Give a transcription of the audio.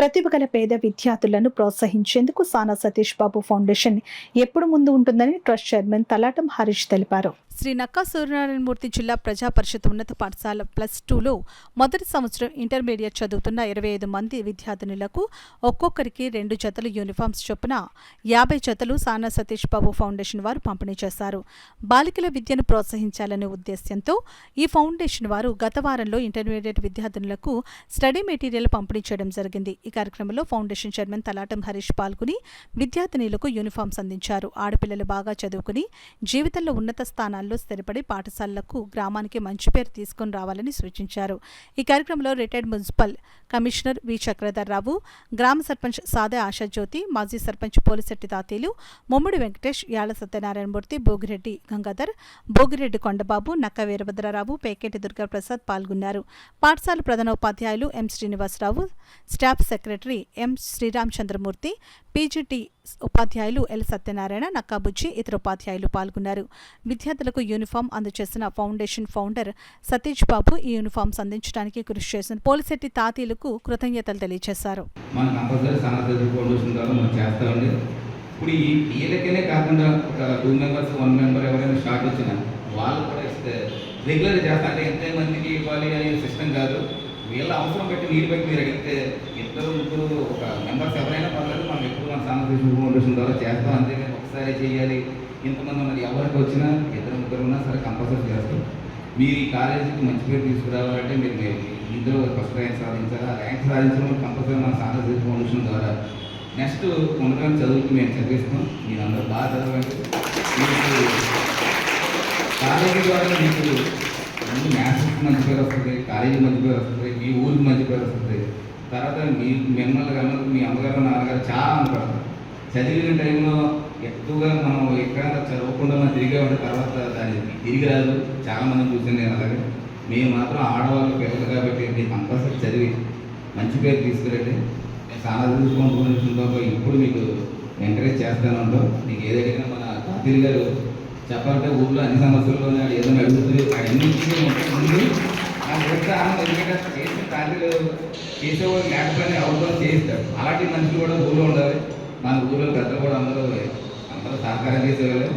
ప్రతిభ గల పేద విద్యార్థులను ప్రోత్సహించేందుకు సానా సతీష్ బాబు ఫౌండేషన్ ఎప్పుడు ముందు ఉంటుందని ట్రస్ట్ చైర్మన్ తలాటం హరీష్ తెలిపారు. శ్రీ నక్కా సూర్యనారాయణమూర్తి జిల్లా ప్రజా పరిషత్ ఉన్నత పాఠశాల +2లో మొదటి సంవత్సరం ఇంటర్మీడియట్ చదువుతున్న 25 మంది విద్యార్థినులకు ఒక్కొక్కరికి 2 జతలు యూనిఫామ్స్ చొప్పున 50 జతలు సానా సతీష్ బాబు ఫౌండేషన్ వారు పంపిణీ చేశారు. బాలికల విద్యను ప్రోత్సహించాలనే ఉద్దేశ్యంతో ఈ ఫౌండేషన్ వారు గత వారంలో ఇంటర్మీడియట్ విద్యార్థినులకు స్టడీ మెటీరియల్ పంపిణీ చేయడం జరిగింది. ఈ కార్యక్రమంలో ఫౌండేషన్ చైర్మన్ తలాటం హరీష్ పాల్గొని విద్యార్థినులకు యూనిఫామ్స్ అందించారు. ఆడపిల్లలు బాగా చదువుకుని జీవితంలో ఉన్నత స్థానాల్లో స్థిరపడి పాఠశాలలకు గ్రామానికి మంచి పేరు తీసుకుని రావాలని సూచించారు. ఈ కార్యక్రమంలో రిటైర్డ్ మున్సిపల్ కమిషనర్ వి చక్రధర్రావు, గ్రామ సర్పంచ్ సాదే ఆశాజ్యోతి, మాజీ సర్పంచ్ పోలిశెట్టి తాతీలు, ముమ్మడి వెంకటేష్, యాళ్ల సత్యనారాయణమూర్తి, భోగిరెడ్డి గంగాధర్, భోగిరెడ్డి కొండబాబు, నక్క వీరభద్రరావు, పేకేటి దుర్గాప్రసాద్ పాల్గొన్నారు. పాఠశాల ప్రధానోపాధ్యాయులు M Srinivasarao, staff secretary M Sriramachandramurthy, PGT ఉపాధ్యాయులు ఎల్ సత్యనారాయణ, నక్కాబుజ్జి, ఇతర ఉపాధ్యాయులు పాల్గొన్నారు. విద్యార్థులకు యూనిఫామ్ అందజేసిన ఫౌండేషన్ ఫౌండర్ సతీష్ బాబు ఈ యూనిఫామ్స్ అందించడానికి కృషి చేసిన పోలిశెట్టి తాతీలకు కృతజ్ఞతలు తెలియజేశారు. ఇప్పుడు ఈ వీళ్ళకనే కాకుండా ఒక 2 మెంబర్స్ 1 మెంబర్ ఎవరైనా షార్ట్ వచ్చినా వాళ్ళు కూడా ఇస్తే రెగ్యులర్ చేస్తా అంటే ఎంతమందికి ఇవ్వాలి అనే సిస్టమ్ కాదు. వీళ్ళ అవసరం బట్టి నీరు బట్టి మీరు అడిగితే 2-3 ఒక మెంబర్స్ ఎవరైనా పర్లేదు, మనం ఎప్పుడు మన సానా సతీష్ ఫౌండేషన్ ద్వారా చేస్తాం. అంతేగాని ఒకసారి చేయాలి ఇంతమంది ఉన్నది ఎవరికి వచ్చినా 2-3 ఉన్నా సరే కంపల్సరీ చేస్తాం. మీరు ఈ కాలేజీకి మంచి పేరు తీసుకురావాలంటే మీరు ఇందులో ఫస్ట్ ర్యాంక్ సాధించాలి. ఆ ర్యాంక్ సాధించడం కంపల్సరీ మన సానా సతీష్ ఫౌండేషన్ ద్వారా నెక్స్ట్ ఉన్నతమైన చదువుకి మేము చదివిస్తాం. మీరు అందరూ బాగా చదవండి. మీకు కాలేజీ ద్వారా మీకు ముందు మ్యాథ్స్కి మంచి పేరు వస్తుంది, కాలేజీ మంచి పేరు వస్తుంది, మీ ఊరికి మంచి పేరు వస్తుంది. తర్వాత మిమ్మల్ని కన్నా మీ అమ్మగారు నాన్నగారు చాలా అనుకుంటారు. చదివిన టైంలో ఎక్కువగా మనం ఎక్కడైనా చదవకుండా మనం తిరిగే ఉంటే తర్వాత దాన్ని తిరిగి రాదు. చాలామంది చూసాను నేను. అలాగే మేము మాత్రం ఆడవాళ్ళు పిల్లలు కాబట్టి మీరు కంపల్సరీ చదివి మంచి పేరు తీసుకురండి. సానా తీసుకుంటూ ఇప్పుడు మీకు ఎంకరేజ్ చేస్తాను ఉంటాం. మీకు ఏదైనా మన తాతీలు గారు చెప్పాలంటే ఊళ్ళో అన్ని సమస్యల్లో ఏదైనా అడుగుతుంది అన్నింటినీ ముందు నాకు చెప్తే ఆనందం. ఎందుకంటే చేసిన తాతీలు చేసేవాళ్ళు లేకపోయినా ఎవరితో చేయిస్తారు. అలాంటి మనుషులు కూడా ఊళ్ళో ఉండాలి. మన ఊళ్ళో పెద్దలు కూడా అందరూ సహకారం చేసేవాళ్ళు.